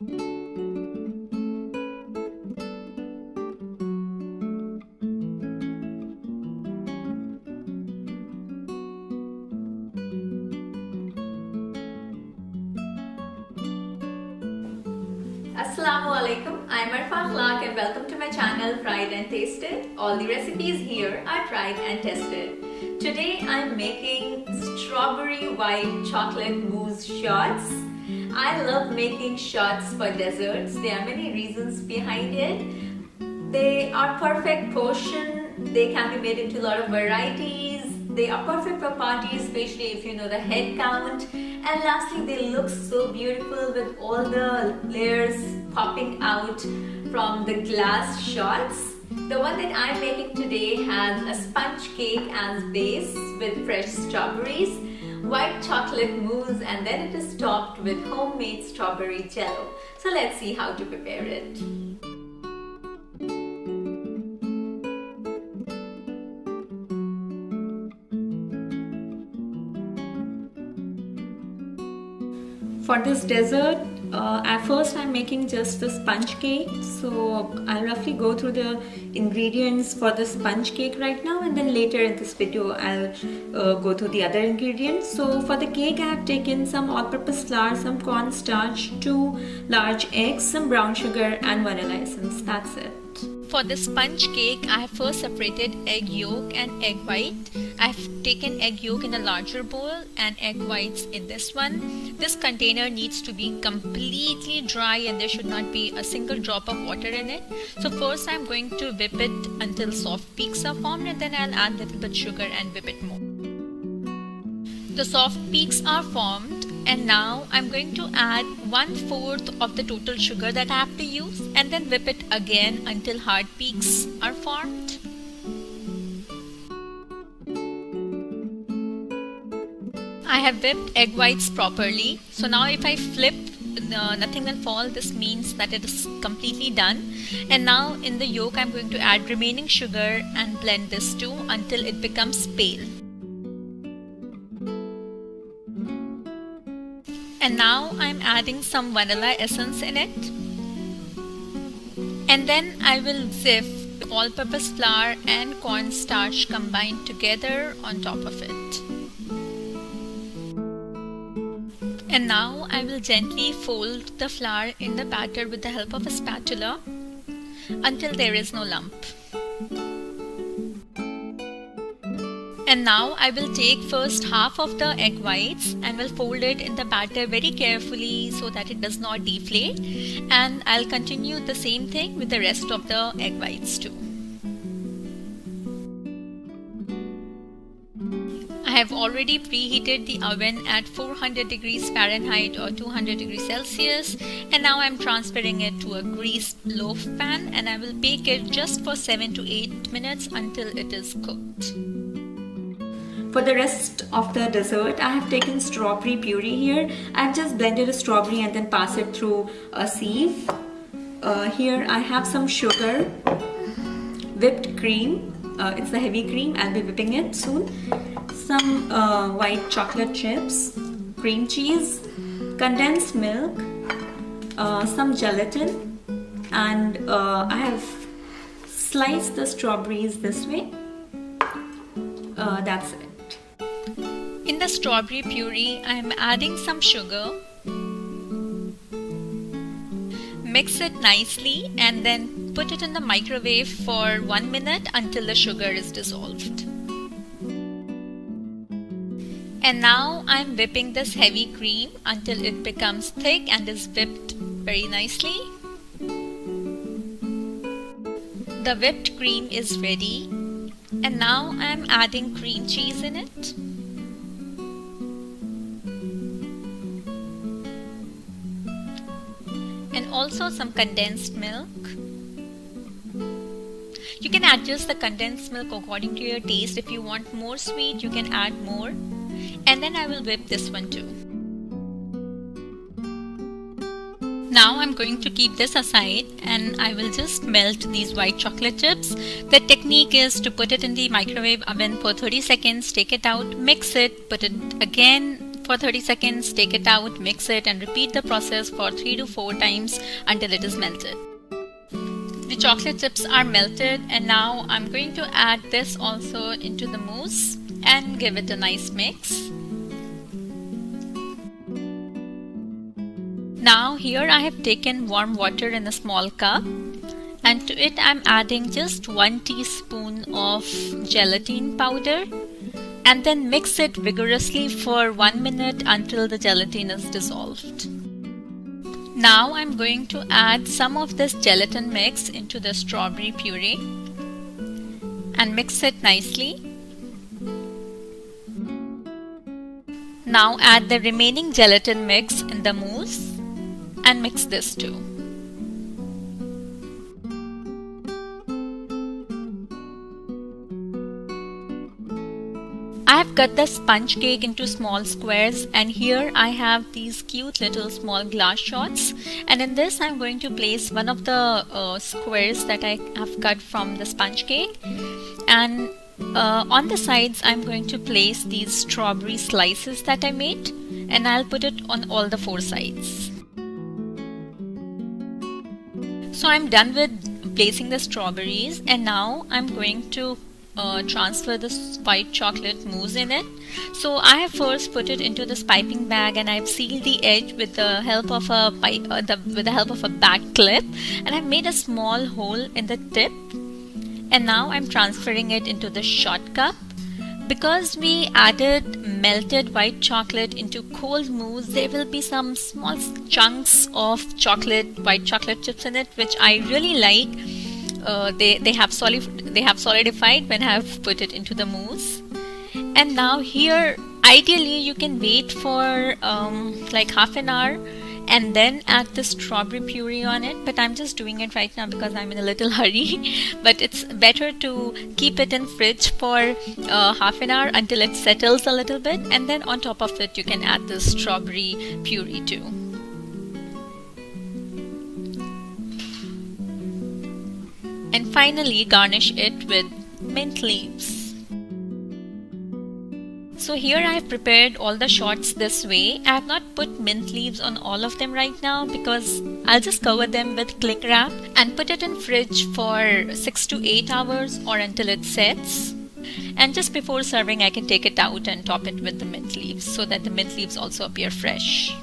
Assalamu alaikum, I'm Arfan Clark and welcome to my channel Tried and Tasted. All the recipes here are tried and tested. Today I'm making strawberry white chocolate mousse shots. I love making shots for desserts. There are many reasons behind it. They are perfect portion. They can be made into a lot of varieties. They are perfect for parties, especially if you know the head count. And lastly, they look so beautiful with all the layers popping out from the glass shots. The one that I'm making today has a sponge cake as base with fresh strawberries, white chocolate mousse, and then it is topped with homemade strawberry jello. So let's see how to prepare it. For this dessert, at first I'm making just the sponge cake. So I'll roughly go through the ingredients for the sponge cake right now, and then later in this video I'll go through the other ingredients. So for the cake I have taken some all-purpose flour, some cornstarch, 2 large eggs, some brown sugar and vanilla essence. That's it. For the sponge cake, I have first separated egg yolk and egg white. I've taken egg yolk in a larger bowl and egg whites in this one. This container needs to be completely dry and there should not be a single drop of water in it. So first I'm going to whip it until soft peaks are formed, and then I'll add a little bit sugar and whip it more. The soft peaks are formed, and now I'm going to add 1/4 of the total sugar that I have to use, and then whip it again until hard peaks are formed. I have whipped egg whites properly. So now if I flip, nothing will fall. This means that it is completely done. And now in the yolk I'm going to add remaining sugar and blend this too until it becomes pale. And now I'm adding some vanilla essence in it. And then I will sift all-purpose flour and cornstarch combined together on top of it. And now I will gently fold the flour in the batter with the help of a spatula until there is no lump. And now I will take first half of the egg whites and will fold it in the batter very carefully so that it does not deflate, and I'll continue the same thing with the rest of the egg whites too. I have already preheated the oven at 400 degrees Fahrenheit or 200 degrees Celsius, and now I'm transferring it to a greased loaf pan, and I will bake it just for 7 to 8 minutes until it is cooked. For the rest of the dessert, I have taken strawberry puree here. I've just blended a strawberry and then pass it through a sieve. Here I have some sugar, whipped cream. It's the heavy cream. I'll be whipping it soon. Some white chocolate chips, cream cheese, condensed milk, some gelatin, and I have sliced the strawberries this way. That's it. In the strawberry puree, I am adding some sugar. Mix it nicely and then put it in the microwave for 1 minute until the sugar is dissolved. And now I am whipping this heavy cream until it becomes thick and is whipped very nicely. The whipped cream is ready, and now I am adding cream cheese in it. And also some condensed milk. You can adjust the condensed milk according to your taste. If you want more sweet, you can add more. And then I will whip this one too. Now I'm going to keep this aside and I will just melt these white chocolate chips. The technique is to put it in the microwave oven for 30 seconds, take it out, mix it, put it again For 30 seconds, take it out, mix it, and repeat the process for 3 to 4 times until it is melted. The chocolate chips are melted, and now I'm going to add this also into the mousse and give it a nice mix. Now here I have taken warm water in a small cup, and to it I'm adding just 1 teaspoon of gelatin powder, and then mix it vigorously for 1 minute until the gelatin is dissolved. Now I'm going to add some of this gelatin mix into the strawberry puree and mix it nicely. Now add the remaining gelatin mix in the mousse and mix this too. I have cut the sponge cake into small squares, and here I have these cute little small glass shots, and in this I'm going to place one of the squares that I have cut from the sponge cake, and on the sides I'm going to place these strawberry slices that I made, and I'll put it on all the 4 sides. So I'm done with placing the strawberries, and now I'm going to transfer this white chocolate mousse in it. So I have first put it into this piping bag, and I've sealed the edge with the help of a back clip, and I've made a small hole in the tip, and now I'm transferring it into the shot cup. Because we added melted white chocolate into cold mousse, there will be some small chunks of white chocolate chips in it, which I really like. They have solidified when I have put it into the mousse. And now here, ideally you can wait for like half an hour and then add the strawberry puree on it, but I'm just doing it right now because I'm in a little hurry. But it's better to keep it in fridge for half an hour until it settles a little bit, and then on top of it you can add the strawberry puree too. And finally garnish it with mint leaves. So here I have prepared all the shots this way. I have not put mint leaves on all of them right now because I'll just cover them with cling wrap and put it in fridge for 6 to 8 hours or until it sets. And just before serving I can take it out and top it with the mint leaves so that the mint leaves also appear fresh.